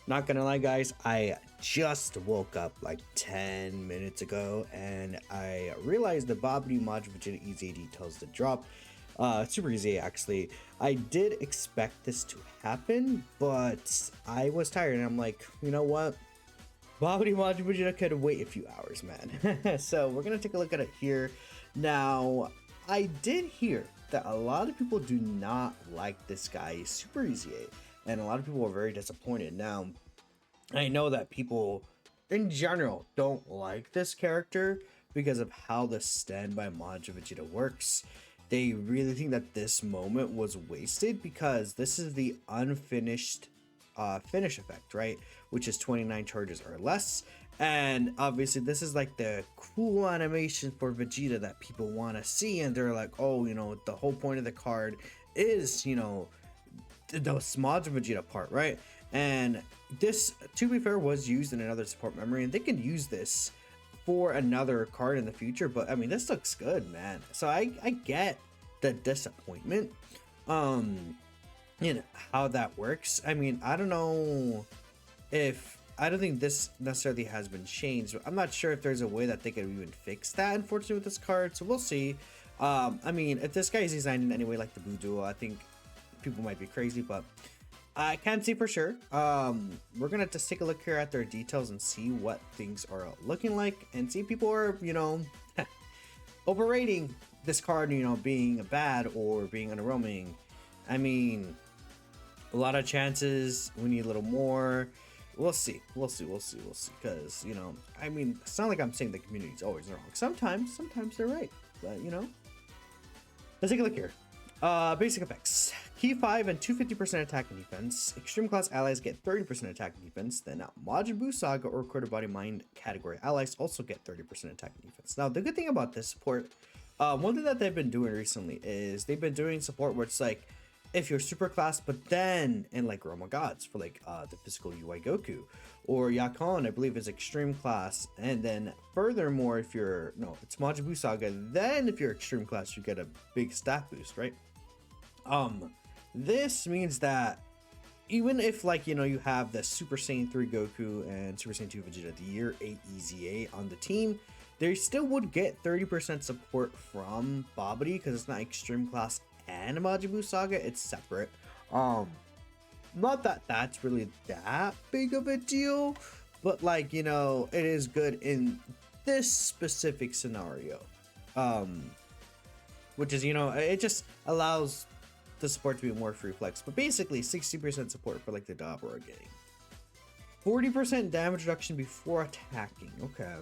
Not gonna lie, guys, I just woke up like 10 minutes ago and I realized the Babidi Majin Vegeta EZA details to drop. Super easy, actually. I did expect this to happen, but I was tired and I'm like, you know what? Babidi Majin Vegeta could wait a few hours, man. So we're gonna take a look at it here. Now, I did hear that a lot of people do not like this guy, Super EZA, and a lot of people are very disappointed. Now, I know that people in general don't like this character because of how the stand by Majin Vegeta works. They really think that this moment was wasted because this is the unfinished finish effect, right? Which is 29 charges or less. And obviously this is like the cool animation for Vegeta that people want to see, and they're like, oh, you know, the whole point of the card is, you know, the Majin Vegeta part, right? And this, to be fair, was used in another support memory, and they could use this for another card in the future. But I mean, this looks good, man. So I get the disappointment in how that works. I mean, I don't know if, I don't think this necessarily has been changed. I'm not sure if there's a way that they could even fix that, unfortunately, with this card. So we'll see. I mean, if this guy is designed in any way like the Blue Duo, I think people might be crazy, but I can't see for sure. We're gonna just take a look here at their details and see what things are looking like, and see if people are, you know, overrating this card, you know, being bad or being underwhelming. I mean, a lot of chances. We need a little more. We'll see. Because, you know, I mean, it's not like I'm saying the community's always wrong. Sometimes they're right. But, you know, let's take a look here. Basic effects. Key 5 and 250% attack and defense. Extreme class allies get 30% attack and defense. Then Majin Buu Saga or Quarter Body Mind category allies also get 30% attack and defense. Now, the good thing about this support, one thing that they've been doing recently is they've been doing support where it's like, if you're super class, but then in like Realm of Gods for like the physical UI Goku, or Yakon, I believe, is extreme class, and then furthermore, if you're, no, it's Majin Buu Saga, then if you're extreme class, you get a big stat boost, right? This means that even if, like, you know, you have the Super Saiyan 3 Goku and Super Saiyan 2 Vegeta, the Year 8 EZA on the team, they still would get 30% support from Babidi because it's not extreme class and Majin Buu Saga, it's separate. Not that that's really that big of a deal, but like, you know, it is good in this specific scenario, which is, you know, it just allows the support to be more free flex. But basically 60% support for like the dot we're getting, 40% damage reduction before attacking, okay,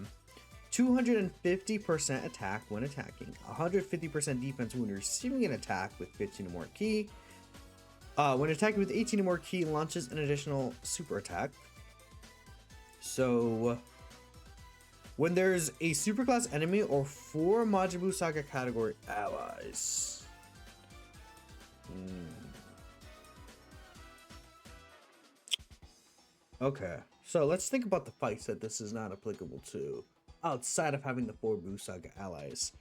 250% attack when attacking, 150% defense when receiving an attack with 15 or more key. When attacking with 18 or more key, launches an additional super attack. So when there's a superclass enemy or 4 Majin Buu Saga category allies. Okay, so let's think about the fights that this is not applicable to, outside of having the 4 Buu Saga allies.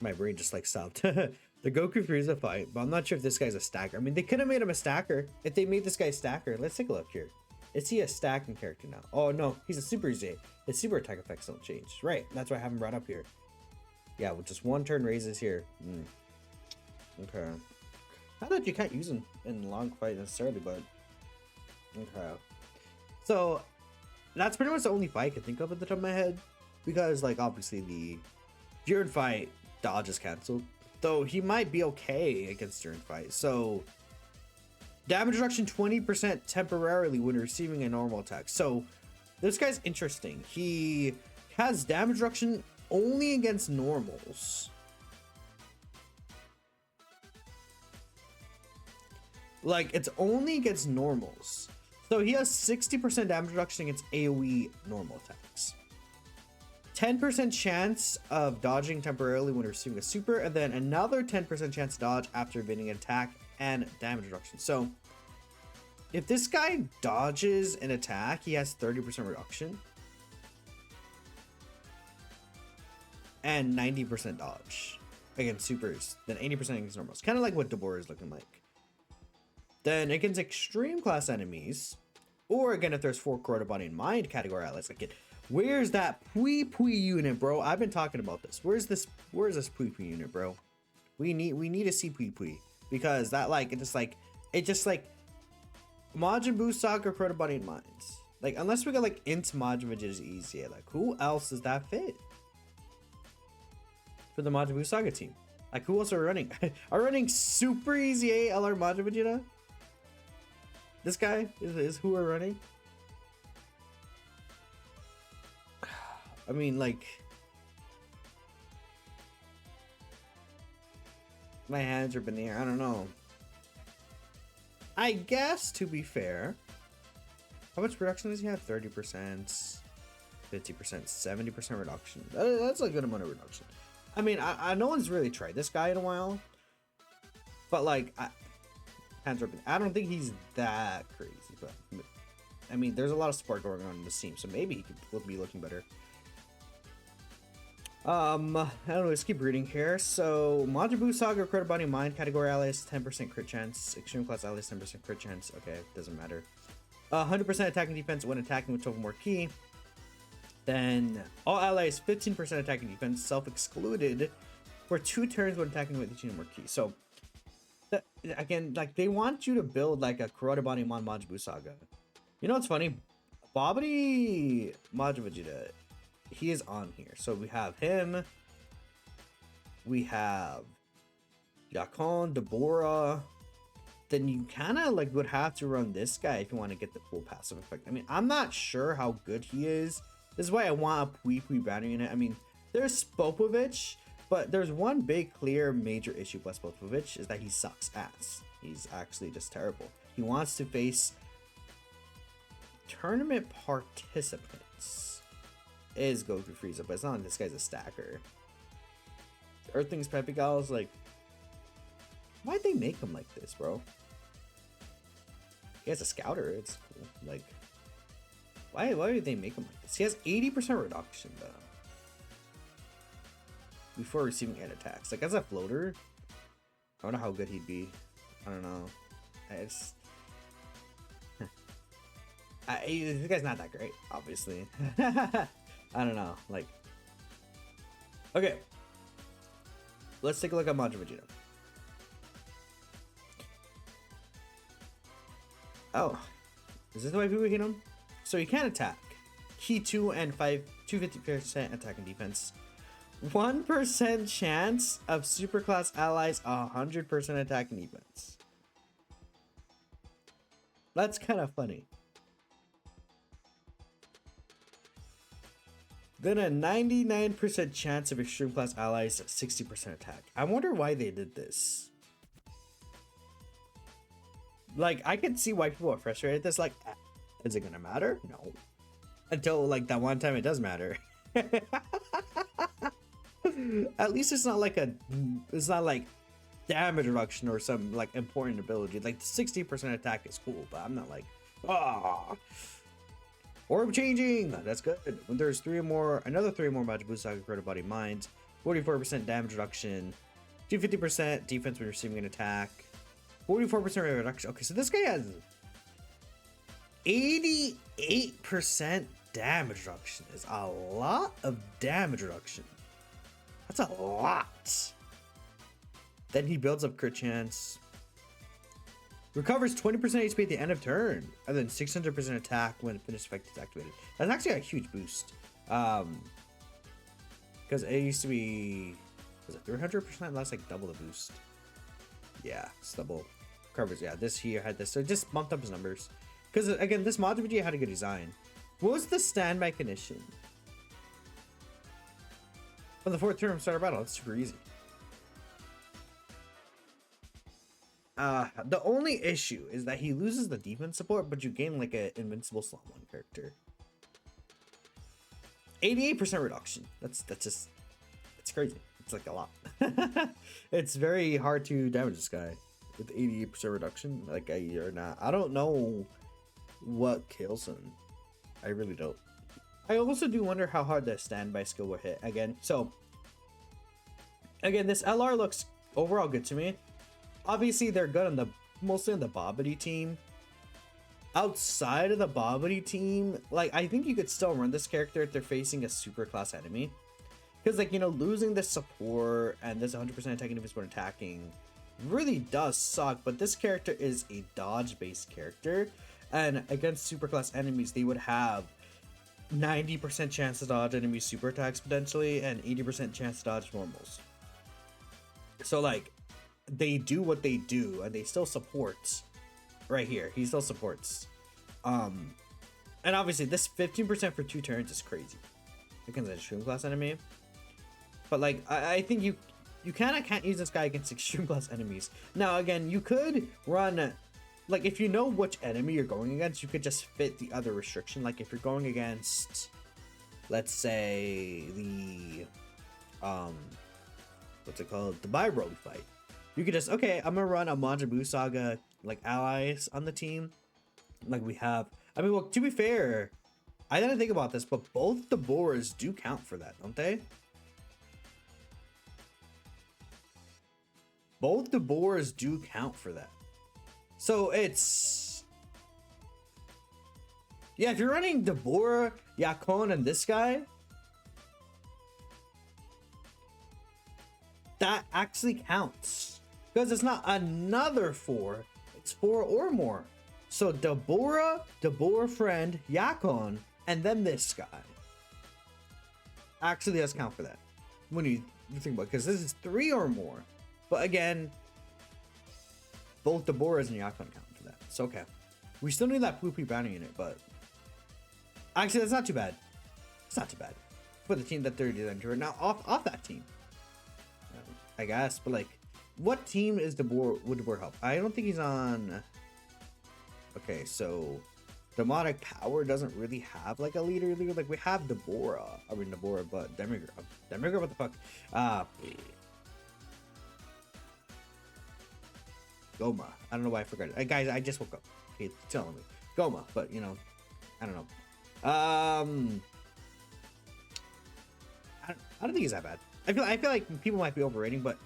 My brain just like stopped. The Goku Frieza fight, but I'm not sure if this guy's a stacker. I mean, they could have made him a stacker if they made this guy a stacker. Let's take a look here. Is he a stacking character now? Oh no, he's a Super EZA. His super attack effects don't change. Right, that's why I haven't brought up here. Yeah, with just 1 turn raises here. Okay. Not that you can't use him in long fight necessarily, but okay. So that's pretty much the only fight I can think of at the top of my head, because like obviously the Jiren fight dodge is canceled, though he might be okay against Jiren fight. So damage reduction 20% temporarily when receiving a normal attack. So this guy's interesting. He has damage reduction only against normals. Like, it's only against normals. So he has 60% damage reduction against AoE normal attacks. 10% chance of dodging temporarily when receiving a super, and then another 10% chance to dodge after evading an attack and damage reduction. So if this guy dodges an attack, he has 30% reduction and 90% dodge. against supers, then 80% against normals. Kind of like what Deborah is looking like. Then against extreme class enemies, or again if there's 4 quarter body and mind category allies, like where's that Pui Pui unit, bro? I've been talking about this. Where's this Pui Pui unit, bro? We need to see Pui Pui, because that it just like Majin Buu Saga quarter body and minds. Like unless we got like into Majin Vegeta's EZA, like who else does that fit for the Majin Buu Saga team? Like who else are we running? Are we running Super EZA LR Majin Vegeta? This guy is who we're running. I mean, like, my hands are up in the air. I don't know. I guess to be fair, how much reduction does he have? 30%, 50%, 70% reduction. That's a good amount of reduction. I mean, I no one's really tried this guy in a while, but like, hands are up. I don't think he's that crazy, but I mean, there's a lot of support going on in this team, so maybe he could be looking better. I don't know, let's keep reading here. So, Majin Buu Saga Credit Body Mind category allies 10% crit chance, extreme class allies 10% crit chance. Okay, doesn't matter. 100% attacking defense when attacking with 12 more ki. Then all allies 15% attacking defense, self-excluded for 2 turns when attacking with 18 more ki. So again, like they want you to build like a Karate Body Mon Majin Buu Saga. You know what's funny? Babidi Majin Vegeta, he is on here. So we have him. We have Yakon, Deborah. Then you kind of like would have to run this guy if you want to get the full passive effect. I mean, I'm not sure how good he is. This is why I want a Pui Pui banner unit. I mean, there's Spopovich, but there's one big clear major issue with Spopovich is that he sucks ass. He's actually just terrible. He wants to face tournament participants. Is Goku Frieza, but it's not like this guy's a stacker. Earthlings Pepigal's like, why'd they make him like this, bro? He has a scouter, it's cool. Like, why did they make him like this? He has 80% reduction though before receiving air attacks. Like as a floater, I don't know how good he'd be. I don't know. This guy's not that great, obviously. I don't know. Like, okay, let's take a look at Majin Vegeta. Oh, is this the way people hit him? So he can attack. Key 2 and 250% attack and defense. 1% chance of superclass allies, 100% attack and defense. That's kind of funny. Then a 99% chance of extreme class allies, 60% attack. I wonder why they did this. Like, I can see why people are frustrated at this. Like, is it gonna matter? No. Until like that one time it does matter. At least it's not like damage reduction or some like important ability. Like the 60% attack is cool, but I'm not like, orb changing. That's good. When there's another three more Majin Buu Saga Credit Body Mind, 44% damage reduction, 250% defense when receiving an attack, 44% reduction. Okay, so this guy has 88% damage reduction. Is a lot of damage reduction. That's a lot. Then he builds up crit chance. Recovers 20% HP at the end of turn. And then 600% attack when finish effect is activated. That's actually a huge boost. Because it used to be, was it 300%? That's like double the boost. Yeah, it's double. Covers, yeah, this here had this. So it just bumped up his numbers. Because again, this Majin Vegeta had a good design. What was the standby condition? On the 4th turn of starter battle, it's super easy. The only issue is that he loses the defense support, but you gain like an invincible slot 1 character. 88% reduction. That's crazy. It's like a lot. It's very hard to damage this guy with 88% reduction. Like I don't know what kills him. I really don't. I also do wonder how hard the standby skill will hit again. So Again, this LR looks overall good to me. Obviously, they're good on the mostly on the Bobbity team. Outside of the Bobbity team, like, I think you could still run this character if they're facing a super class enemy. Because, like, you know, losing this support and this 100% attacking if it's when attacking really does suck. But this character is a dodge-based character. And against super class enemies, they would have 90% chance to dodge enemy super attacks potentially, and 80% chance to dodge normals. So, like, they do what they do, and they still support. Right here, he still supports. And obviously, this 15% for 2 turns is crazy against an extreme class enemy. But like, I think you kind of can't use this guy against extreme class enemies. Now, again, you could run, like, if you know which enemy you're going against, you could just fit the other restriction. Like, if you're going against, let's say, the what's it called, the Byroad fight, you could just, okay, I'm gonna run a Majin Buu Saga like allies on the team. Like we have, I mean, well, to be fair, I didn't think about this, but both the Boras do count for that, don't they? Both the Boras do count for that. So it's, yeah, if you're running Deborah, Yakon, and this guy, that actually counts. Because it's not another 4, it's 4 or more. So Deborah friend, Yakon, and then this guy actually does count for that. When you think about it, because this is 3 or more. But again, both Deborahs and Yakon count for that. So okay. We still need that poopy bounty unit, but actually that's not too bad. It's not too bad. For the team that they're doing now off that team. I guess, but like, what team is would Deborah help? I don't think he's on. Okay, so Demonic Power doesn't really have like a leader. Like we have Deborah, but Demigra, what the fuck? Goma. I don't know why I forgot it. Guys, I just woke up. Okay, it's telling me Goma, but you know, I don't know. I don't think he's that bad. I feel like people might be overrating, but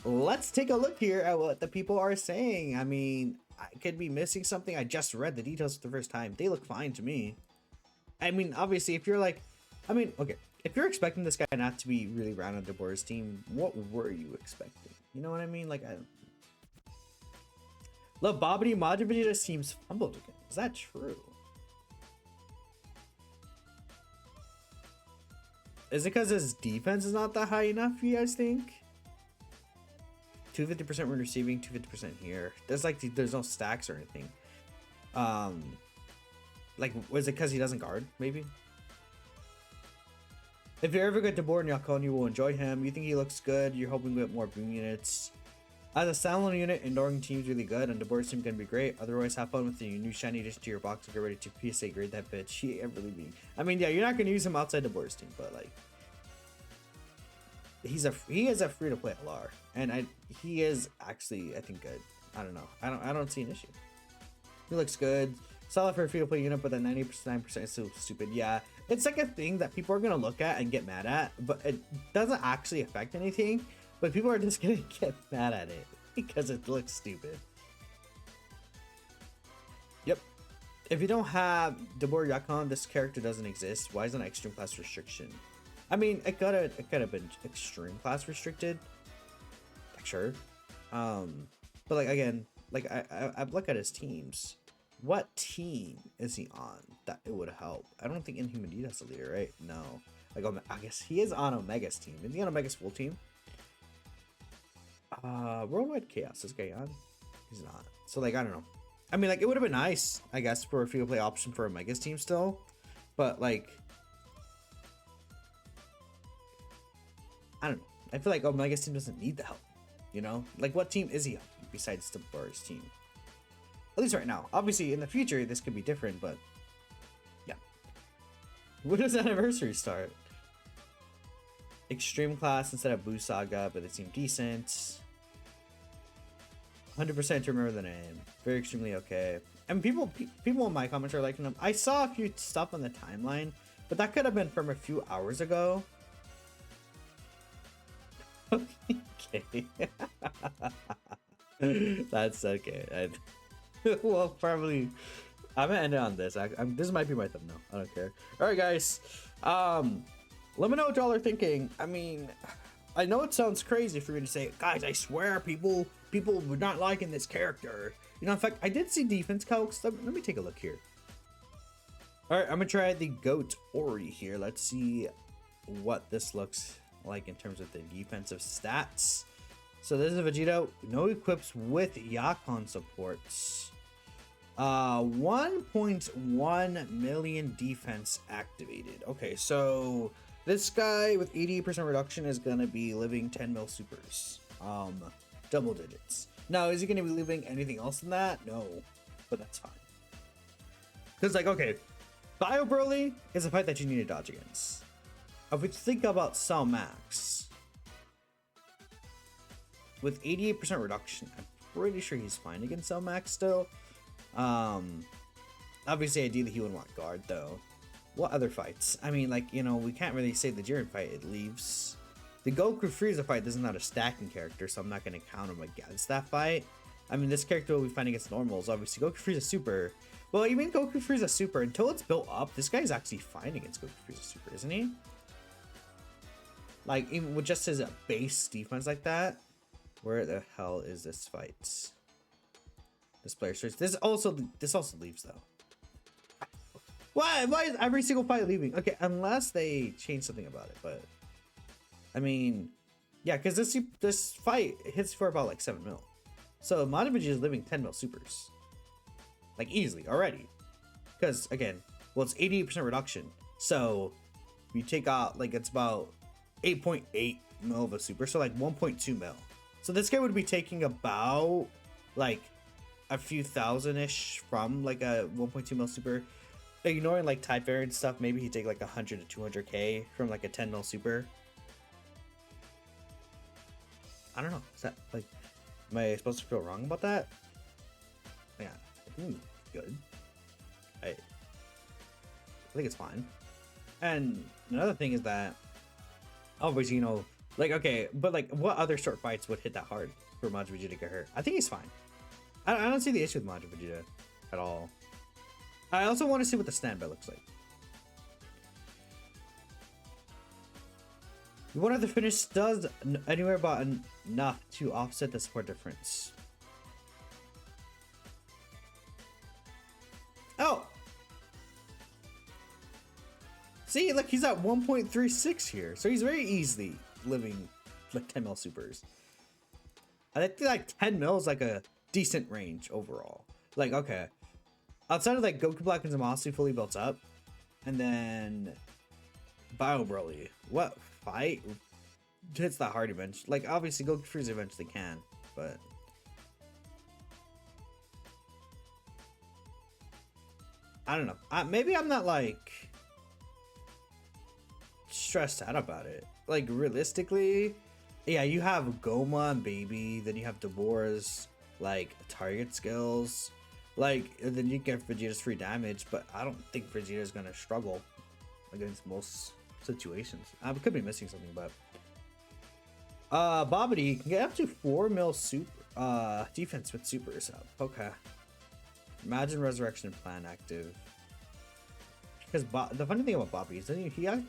let's take a look here at what the people are saying. I mean, I could be missing something. I just read the details for the first time. They look fine to me. I mean, obviously, if you're like, I mean, okay, if you're expecting this guy not to be really around on Deborah's team, what were you expecting? You know what I mean? Like, I don't. Love Bobbity, Majin Vegeta seems fumbled again. Is that true? Is it because his defense is not that high enough, you guys think? 250% when receiving, 250% here. There's no stacks or anything. Like, was it because he doesn't guard, maybe? If you're ever good to board in Yakon, you will enjoy him. You think he looks good, you're hoping to get more boom units. As a standalone unit, enduring team's really good, and the board team can be great. Otherwise, have fun with the new shiny addition to your box and get ready to PSA grade that bitch. He ain't really mean. I mean, yeah, you're not gonna use him outside the board team, but like, he is a free to play LR, and he is actually, I think, good. I don't know. I don't see an issue. He looks good. Solid for a free to play unit, but the 99% is so stupid. Yeah, it's like a thing that people are gonna look at and get mad at, but it doesn't actually affect anything. But people are just gonna get mad at it because it looks stupid. Yep. If you don't have Deborah Yakon, this character doesn't exist. Why is it an extreme class restriction? I mean, it could have been extreme class restricted. Like, sure. But like, again, like I've looked at his teams. What team is he on that it would help? I don't think Inhumanita's a leader, right? No. Like, I guess he is on Omega's team. Is he on Omega's full team? Worldwide Chaos is guy on? He's not. So like, I don't know. I mean, like, it would have been nice, I guess, for a free to play option for Omega's team still, but like, I don't know. I feel like Omega's team doesn't need the help. You know, like, what team is he helping besides Deborah's team? At least right now. Obviously, in the future, this could be different, but yeah. When does anniversary start? Extreme class instead of Buu Saga, but they seem decent. 100% to remember the name. Very extremely okay. And people in my comments are liking them. I saw a few stuff on the timeline, but that could have been from a few hours ago. Okay. That's okay. Well, probably. I'm gonna end it on this. This might be my thumbnail. I don't care. All right, guys. Let me know what y'all are thinking. I mean, I know it sounds crazy for me to say, guys. I swear, people were not liking this character. You know, in fact, I did see defense calcs. Let me take a look here. All right, I'm gonna try the Goat Ori here. Let's see what this looks like in terms of the defensive stats. So this is a Vegeta, no equips with Yakon supports. 1.1 million defense activated. Okay, so this guy with 88% reduction is gonna be living 10 mil supers. Double digits. Now, is he gonna be living anything else than that? No, but that's fine. Because, like, okay, Bio Broly is a fight that you need to dodge against. If we think about Cell Max, with 88% reduction, I'm pretty sure he's fine against Cell Max still. Obviously, ideally he wouldn't want guard though. What other fights? I mean, like, you know, we can't really say the Jiren fight, it leaves. The Goku Frieza fight is not a stacking character, so I'm not going to count him against that fight. I mean, this character will be fighting against normals. Obviously, Goku Frieza Super. Well, even Goku Frieza Super, until it's built up, this guy's actually fine against Goku Frieza Super, isn't he? Like, even with just his base defense like that. Where the hell is this fight? This player starts. This also leaves though. Why is every single fight leaving? Okay, unless they change something about it, but I mean, yeah, because this fight hits for about like 7 mil. So Majin Vegeta is living 10 mil supers. Like easily already. Because again, well, it's 88% reduction. So you take out like it's about 8.8 mil of a super, so like 1.2 mil. So this guy would be taking about like a few thousand-ish from like a 1.2 mil super. Ignoring like type variant stuff, maybe he'd take like 100 to 200k from like a 10 mil super. I don't know. Is that like, am I supposed to feel wrong about that? Yeah, good. I think it's fine. And another thing is that obviously, you know, like, okay, but like, what other short fights would hit that hard for Majin Vegeta to get hurt? I think he's fine. I don't see the issue with Majin Vegeta at all. I also want to see what the standby looks like. One of the finish does anywhere about enough to offset the support difference. Oh! See, look, he's at 1.36 here. So he's very easily living like 10 mil supers. I think like 10 mil is like a decent range overall. Like, okay. Outside of like Goku Black and Zamasu fully built up. And then Bio Broly. What fight hits that hard eventually? Like, obviously Goku Frieza eventually can, but I don't know. Maybe I'm not like stressed out about it. Like, realistically, yeah, you have Goma and Baby, then you have Deborah's like target skills, like, and then you get Vegeta's free damage, but I don't think Vegeta's gonna struggle against most situations. I could be missing something, but Bobbity can get up to 4 mil super defense with supers up. Okay. Imagine Resurrection Plan active. Because the funny thing about Bobbity is that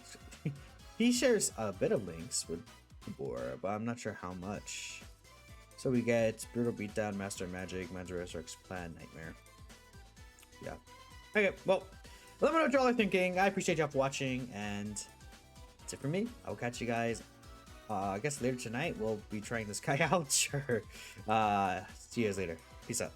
he shares a bit of links with Deborah, but I'm not sure how much. So we get Brutal Beatdown, Master Magic, Magic Resurrection Plan, Nightmare. Yeah. Okay, well, let me know what y'all are thinking. I appreciate y'all for watching, and that's it for me. I'll catch you guys, I guess later tonight. We'll be trying this guy out. Sure. See you guys later. Peace out.